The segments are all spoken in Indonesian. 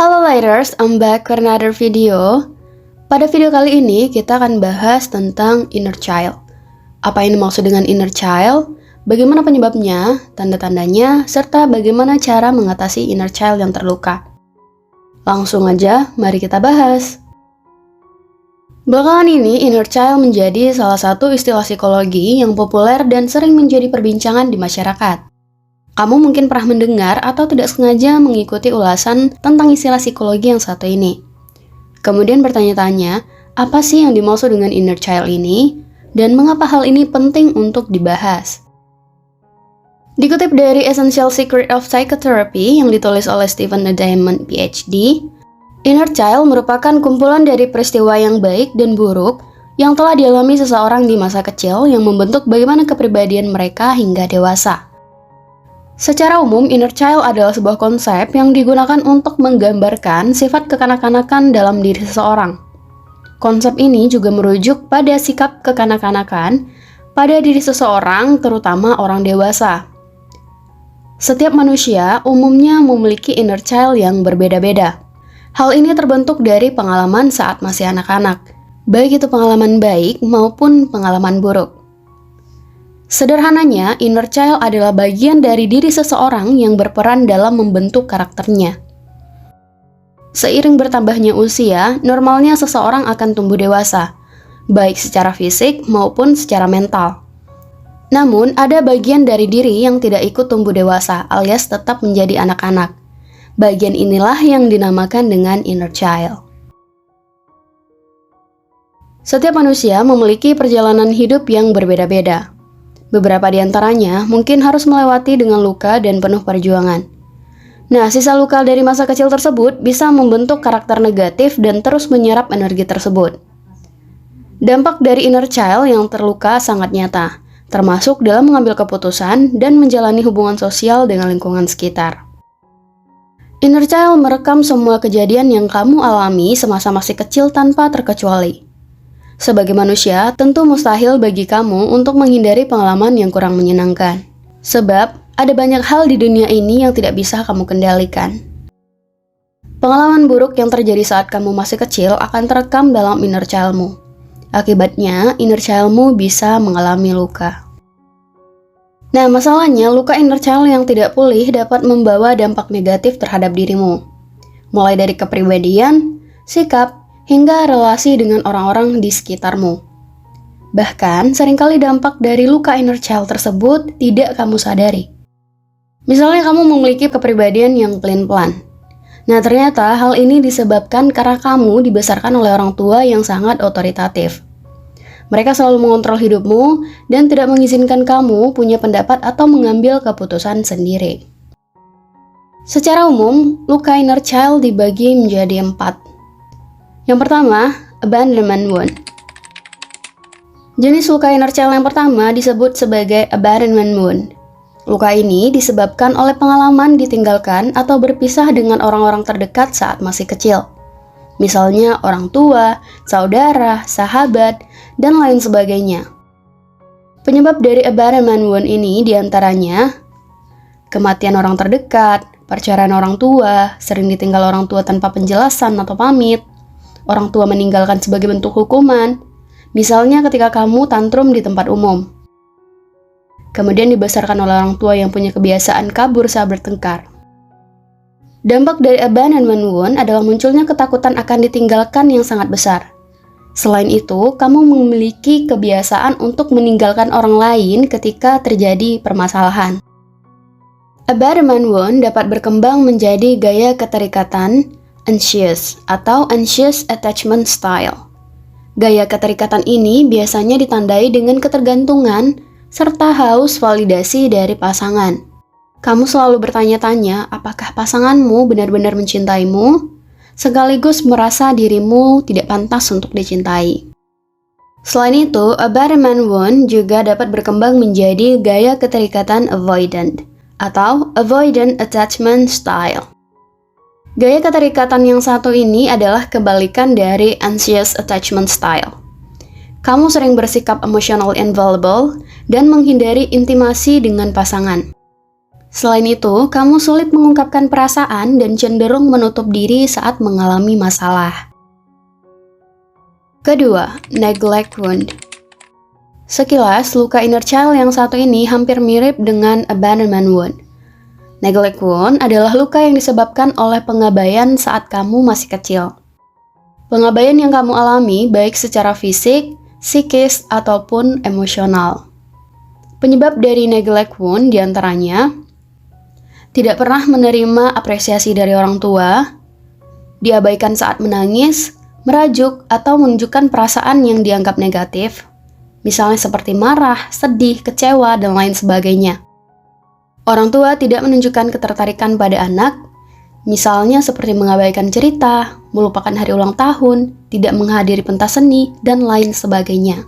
Halo Lighters, I'm back with another video. Pada video kali ini kita akan bahas tentang inner child. Apa yang dimaksud dengan inner child, bagaimana penyebabnya, tanda-tandanya, serta bagaimana cara mengatasi inner child yang terluka. Langsung aja, mari kita bahas. Belakangan ini, inner child menjadi salah satu istilah psikologi yang populer dan sering menjadi perbincangan di masyarakat. Kamu mungkin pernah mendengar atau tidak sengaja mengikuti ulasan tentang istilah psikologi yang satu ini. Kemudian bertanya-tanya, apa sih yang dimaksud dengan inner child ini? Dan mengapa hal ini penting untuk dibahas? Dikutip dari Essential Secret of Psychotherapy yang ditulis oleh Stephen Diamond, PhD, inner child merupakan kumpulan dari peristiwa yang baik dan buruk yang telah dialami seseorang di masa kecil yang membentuk bagaimana kepribadian mereka hingga dewasa. Secara umum, inner child adalah sebuah konsep yang digunakan untuk menggambarkan sifat kekanak-kanakan dalam diri seseorang. Konsep ini juga merujuk pada sikap kekanak-kanakan pada diri seseorang, terutama orang dewasa. Setiap manusia umumnya memiliki inner child yang berbeda-beda. Hal ini terbentuk dari pengalaman saat masih anak-anak, baik itu pengalaman baik maupun pengalaman buruk. Sederhananya, inner child adalah bagian dari diri seseorang yang berperan dalam membentuk karakternya. Seiring bertambahnya usia, normalnya seseorang akan tumbuh dewasa, baik secara fisik maupun secara mental. Namun, ada bagian dari diri yang tidak ikut tumbuh dewasa alias tetap menjadi anak-anak. Bagian inilah yang dinamakan dengan inner child. Setiap manusia memiliki perjalanan hidup yang berbeda-beda. Beberapa di antaranya mungkin harus melewati dengan luka dan penuh perjuangan. Nah, sisa luka dari masa kecil tersebut bisa membentuk karakter negatif dan terus menyerap energi tersebut. Dampak dari inner child yang terluka sangat nyata, termasuk dalam mengambil keputusan dan menjalani hubungan sosial dengan lingkungan sekitar. Inner child merekam semua kejadian yang kamu alami semasa masih kecil tanpa terkecuali. Sebagai manusia, tentu mustahil bagi kamu untuk menghindari pengalaman yang kurang menyenangkan. Sebab, ada banyak hal di dunia ini yang tidak bisa kamu kendalikan. Pengalaman buruk yang terjadi saat kamu masih kecil akan terekam dalam inner child-mu. Akibatnya, inner child-mu bisa mengalami luka. Nah, masalahnya, luka inner child yang tidak pulih dapat membawa dampak negatif terhadap dirimu. Mulai dari kepribadian, sikap, hingga relasi dengan orang-orang di sekitarmu. Bahkan, seringkali dampak dari luka inner child tersebut tidak kamu sadari. Misalnya kamu memiliki kepribadian yang pelin-pelan. Nah, ternyata hal ini disebabkan karena kamu dibesarkan oleh orang tua yang sangat otoritatif. Mereka selalu mengontrol hidupmu dan tidak mengizinkan kamu punya pendapat atau mengambil keputusan sendiri. Secara umum, luka inner child dibagi menjadi 4. Yang pertama, abandonment wound. Jenis luka inner child yang pertama disebut sebagai abandonment wound. Luka ini disebabkan oleh pengalaman ditinggalkan atau berpisah dengan orang-orang terdekat saat masih kecil. Misalnya orang tua, saudara, sahabat, dan lain sebagainya. Penyebab dari abandonment wound ini diantaranya kematian orang terdekat, perceraian orang tua, sering ditinggal orang tua tanpa penjelasan atau pamit, orang tua meninggalkan sebagai bentuk hukuman, misalnya ketika kamu tantrum di tempat umum. Kemudian dibesarkan oleh orang tua yang punya kebiasaan kabur saat bertengkar. Dampak dari abandonment wound adalah munculnya ketakutan akan ditinggalkan yang sangat besar. Selain itu, kamu memiliki kebiasaan untuk meninggalkan orang lain ketika terjadi permasalahan. Abandonment wound dapat berkembang menjadi gaya keterikatan anxious atau anxious attachment style. Gaya keterikatan ini biasanya ditandai dengan ketergantungan serta haus validasi dari pasangan. Kamu selalu bertanya-tanya apakah pasanganmu benar-benar mencintaimu, sekaligus merasa dirimu tidak pantas untuk dicintai. Selain itu, abandonment wound juga dapat berkembang menjadi gaya keterikatan avoidant atau avoidant attachment style. Gaya keterikatan yang satu ini adalah kebalikan dari anxious attachment style. Kamu sering bersikap emotional available dan menghindari intimasi dengan pasangan. Selain itu, kamu sulit mengungkapkan perasaan dan cenderung menutup diri saat mengalami masalah. Kedua, neglect wound. Sekilas, luka inner child yang satu ini hampir mirip dengan abandonment wound. Neglect wound adalah luka yang disebabkan oleh pengabaian saat kamu masih kecil. Pengabaian yang kamu alami baik secara fisik, psikis, ataupun emosional. Penyebab dari neglect wound diantaranya tidak pernah menerima apresiasi dari orang tua, diabaikan saat menangis, merajuk, atau menunjukkan perasaan yang dianggap negatif, misalnya seperti marah, sedih, kecewa, dan lain sebagainya. Orang tua tidak menunjukkan ketertarikan pada anak, misalnya seperti mengabaikan cerita, melupakan hari ulang tahun, tidak menghadiri pentas seni, dan lain sebagainya.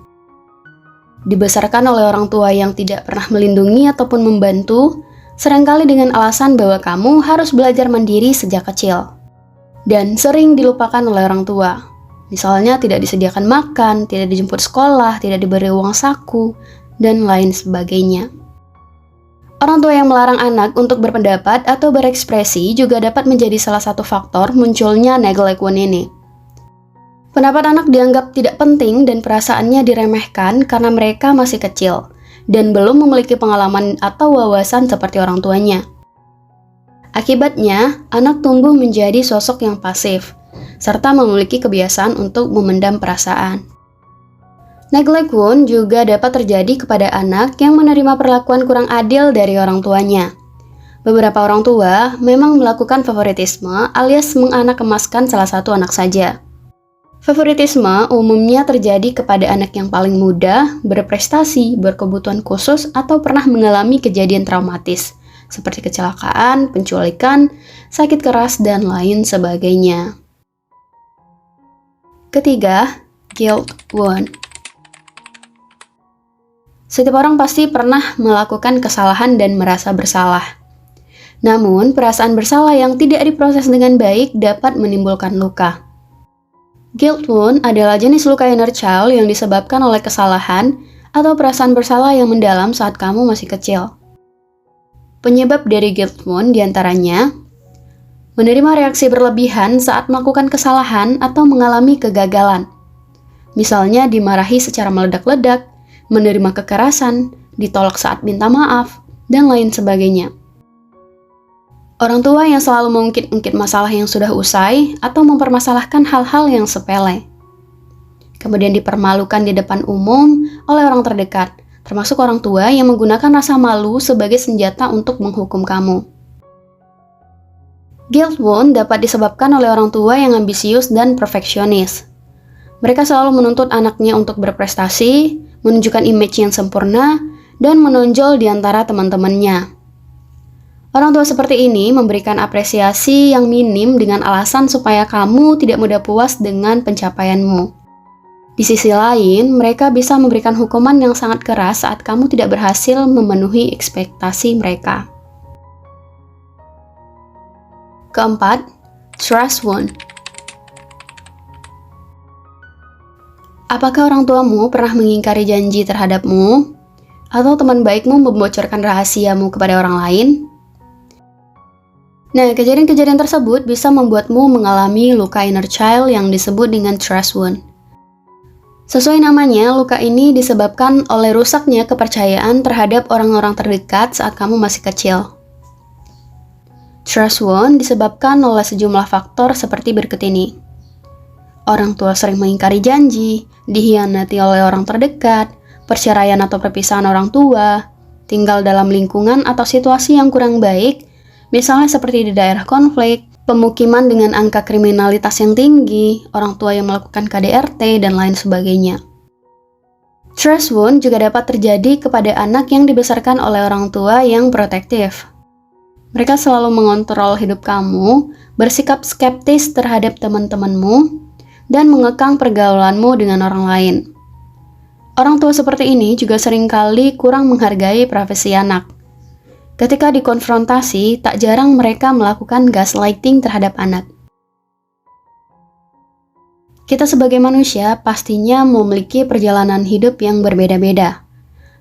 Dibesarkan oleh orang tua yang tidak pernah melindungi ataupun membantu, seringkali dengan alasan bahwa kamu harus belajar mandiri sejak kecil. Dan sering dilupakan oleh orang tua. Misalnya tidak disediakan makan, tidak dijemput sekolah, tidak diberi uang saku, dan lain sebagainya. Orang tua yang melarang anak untuk berpendapat atau berekspresi juga dapat menjadi salah satu faktor munculnya neglect wound ini. Pendapat anak dianggap tidak penting dan perasaannya diremehkan karena mereka masih kecil dan belum memiliki pengalaman atau wawasan seperti orang tuanya. Akibatnya, anak tumbuh menjadi sosok yang pasif, serta memiliki kebiasaan untuk memendam perasaan. Neglect wound juga dapat terjadi kepada anak yang menerima perlakuan kurang adil dari orang tuanya. Beberapa orang tua memang melakukan favoritisme alias menganak-emaskan salah satu anak saja. Favoritisme umumnya terjadi kepada anak yang paling muda, berprestasi, berkebutuhan khusus, atau pernah mengalami kejadian traumatis, seperti kecelakaan, penculikan, sakit keras, dan lain sebagainya. Ketiga, guilt wound. Setiap orang pasti pernah melakukan kesalahan dan merasa bersalah. Namun, perasaan bersalah yang tidak diproses dengan baik dapat menimbulkan luka. Guilt wound adalah jenis luka inner child yang disebabkan oleh kesalahan atau perasaan bersalah yang mendalam saat kamu masih kecil. Penyebab dari guilt wound diantaranya menerima reaksi berlebihan saat melakukan kesalahan atau mengalami kegagalan. Misalnya dimarahi secara meledak-ledak, menerima kekerasan, ditolak saat minta maaf, dan lain sebagainya. Orang tua yang selalu mengungkit-ungkit masalah yang sudah usai atau mempermasalahkan hal-hal yang sepele. Kemudian dipermalukan di depan umum oleh orang terdekat, termasuk orang tua yang menggunakan rasa malu sebagai senjata untuk menghukum kamu. Guilt wound dapat disebabkan oleh orang tua yang ambisius dan perfeksionis. Mereka selalu menuntut anaknya untuk berprestasi, menunjukkan image yang sempurna, dan menonjol di antara teman-temannya. Orang tua seperti ini memberikan apresiasi yang minim dengan alasan supaya kamu tidak mudah puas dengan pencapaianmu. Di sisi lain, mereka bisa memberikan hukuman yang sangat keras saat kamu tidak berhasil memenuhi ekspektasi mereka. Keempat, trust wound. Apakah orang tuamu pernah mengingkari janji terhadapmu? Atau teman baikmu membocorkan rahasiamu kepada orang lain? Nah, kejadian-kejadian tersebut bisa membuatmu mengalami luka inner child yang disebut dengan trust wound. Sesuai namanya, luka ini disebabkan oleh rusaknya kepercayaan terhadap orang-orang terdekat saat kamu masih kecil. Trust wound disebabkan oleh sejumlah faktor seperti berikut ini. Orang tua sering mengingkari janji, dikhianati oleh orang terdekat, perceraian atau perpisahan orang tua, tinggal dalam lingkungan atau situasi yang kurang baik, misalnya seperti di daerah konflik, pemukiman dengan angka kriminalitas yang tinggi, orang tua yang melakukan KDRT, dan lain sebagainya. Trust wound juga dapat terjadi kepada anak yang dibesarkan oleh orang tua yang protektif. Mereka selalu mengontrol hidup kamu, bersikap skeptis terhadap teman-temanmu, dan mengekang pergaulanmu dengan orang lain. Orang tua seperti ini juga seringkali kurang menghargai privasi anak. Ketika dikonfrontasi, tak jarang mereka melakukan gaslighting terhadap anak. Kita sebagai manusia pastinya memiliki perjalanan hidup yang berbeda-beda.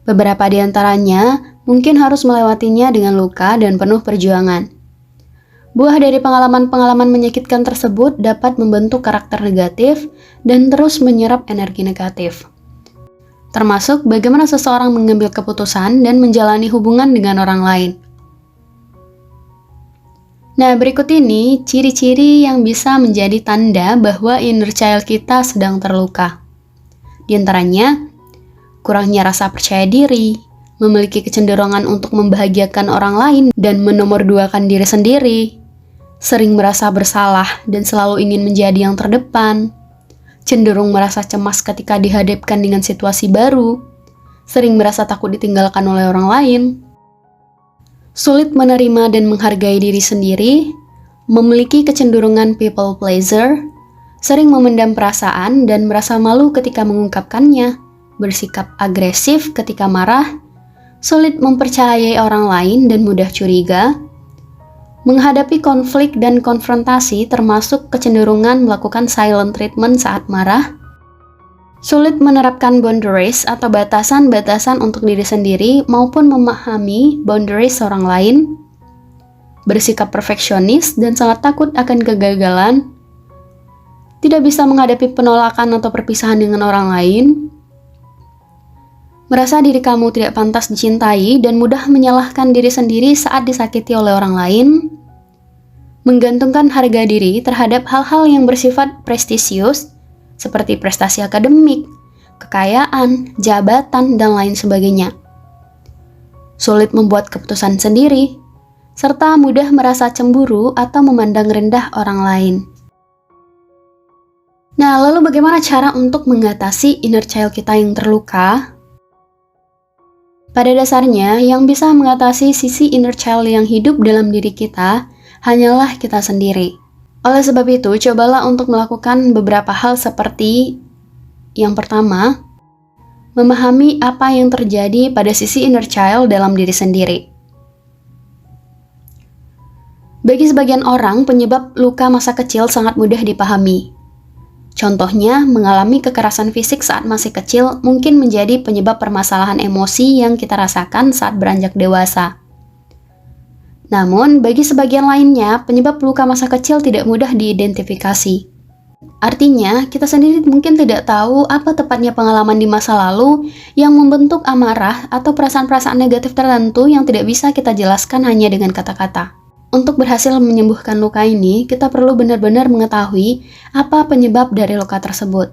Beberapa di antaranya mungkin harus melewatinya dengan luka dan penuh perjuangan. Buah dari pengalaman-pengalaman menyakitkan tersebut dapat membentuk karakter negatif dan terus menyerap energi negatif. Termasuk bagaimana seseorang mengambil keputusan dan menjalani hubungan dengan orang lain. Nah, berikut ini ciri-ciri yang bisa menjadi tanda bahwa inner child kita sedang terluka. Di antaranya, kurangnya rasa percaya diri, memiliki kecenderungan untuk membahagiakan orang lain dan menomorduakan diri sendiri, sering merasa bersalah dan selalu ingin menjadi yang terdepan, cenderung merasa cemas ketika dihadapkan dengan situasi baru, sering merasa takut ditinggalkan oleh orang lain, sulit menerima dan menghargai diri sendiri, memiliki kecenderungan people pleaser, sering memendam perasaan dan merasa malu ketika mengungkapkannya, bersikap agresif ketika marah, sulit mempercayai orang lain dan mudah curiga, menghadapi konflik dan konfrontasi termasuk kecenderungan melakukan silent treatment saat marah, sulit menerapkan boundaries atau batasan-batasan untuk diri sendiri maupun memahami boundaries orang lain, bersikap perfeksionis dan sangat takut akan kegagalan, tidak bisa menghadapi penolakan atau perpisahan dengan orang lain, merasa diri kamu tidak pantas dicintai dan mudah menyalahkan diri sendiri saat disakiti oleh orang lain, menggantungkan harga diri terhadap hal-hal yang bersifat prestisius seperti prestasi akademik, kekayaan, jabatan, dan lain sebagainya. Sulit membuat keputusan sendiri, serta mudah merasa cemburu atau memandang rendah orang lain. Nah, lalu bagaimana cara untuk mengatasi inner child kita yang terluka? Pada dasarnya, yang bisa mengatasi sisi inner child yang hidup dalam diri kita hanyalah kita sendiri. Oleh sebab itu, cobalah untuk melakukan beberapa hal seperti yang pertama, memahami apa yang terjadi pada sisi inner child dalam diri sendiri. Bagi sebagian orang, penyebab luka masa kecil sangat mudah dipahami. Contohnya, mengalami kekerasan fisik saat masih kecil mungkin menjadi penyebab permasalahan emosi yang kita rasakan saat beranjak dewasa. Namun, bagi sebagian lainnya, penyebab luka masa kecil tidak mudah diidentifikasi. Artinya, kita sendiri mungkin tidak tahu apa tepatnya pengalaman di masa lalu yang membentuk amarah atau perasaan-perasaan negatif tertentu yang tidak bisa kita jelaskan hanya dengan kata-kata. Untuk berhasil menyembuhkan luka ini, kita perlu benar-benar mengetahui apa penyebab dari luka tersebut.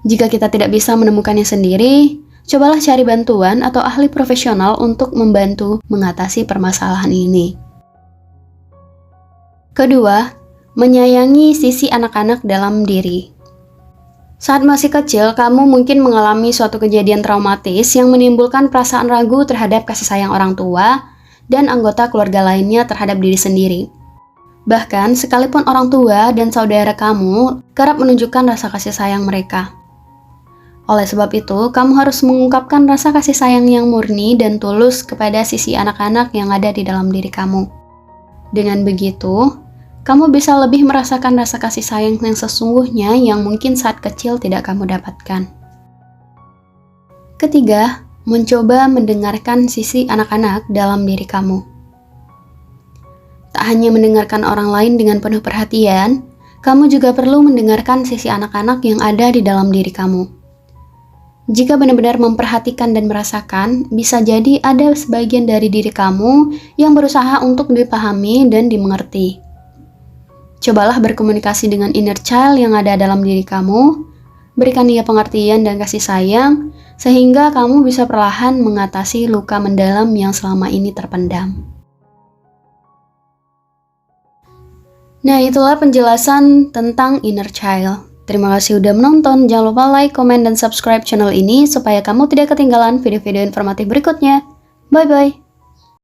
Jika kita tidak bisa menemukannya sendiri, cobalah cari bantuan atau ahli profesional untuk membantu mengatasi permasalahan ini. Kedua, menyayangi sisi anak-anak dalam diri. Saat masih kecil, kamu mungkin mengalami suatu kejadian traumatis yang menimbulkan perasaan ragu terhadap kasih sayang orang tua dan anggota keluarga lainnya terhadap diri sendiri. Bahkan, sekalipun orang tua dan saudara kamu kerap menunjukkan rasa kasih sayang mereka. Oleh sebab itu, kamu harus mengungkapkan rasa kasih sayang yang murni dan tulus kepada sisi anak-anak yang ada di dalam diri kamu. Dengan begitu, kamu bisa lebih merasakan rasa kasih sayang yang sesungguhnya yang mungkin saat kecil tidak kamu dapatkan. Ketiga, mencoba mendengarkan sisi anak-anak dalam diri kamu. Tak hanya mendengarkan orang lain dengan penuh perhatian, kamu juga perlu mendengarkan sisi anak-anak yang ada di dalam diri kamu. Jika benar-benar memperhatikan dan merasakan, bisa jadi ada sebagian dari diri kamu yang berusaha untuk dipahami dan dimengerti. Cobalah berkomunikasi dengan inner child yang ada dalam diri kamu, berikan dia pengertian dan kasih sayang, sehingga kamu bisa perlahan mengatasi luka mendalam yang selama ini terpendam. Nah, itulah penjelasan tentang inner child. Terima kasih udah menonton, jangan lupa like, komen, dan subscribe channel ini supaya kamu tidak ketinggalan video-video informatif berikutnya. Bye-bye!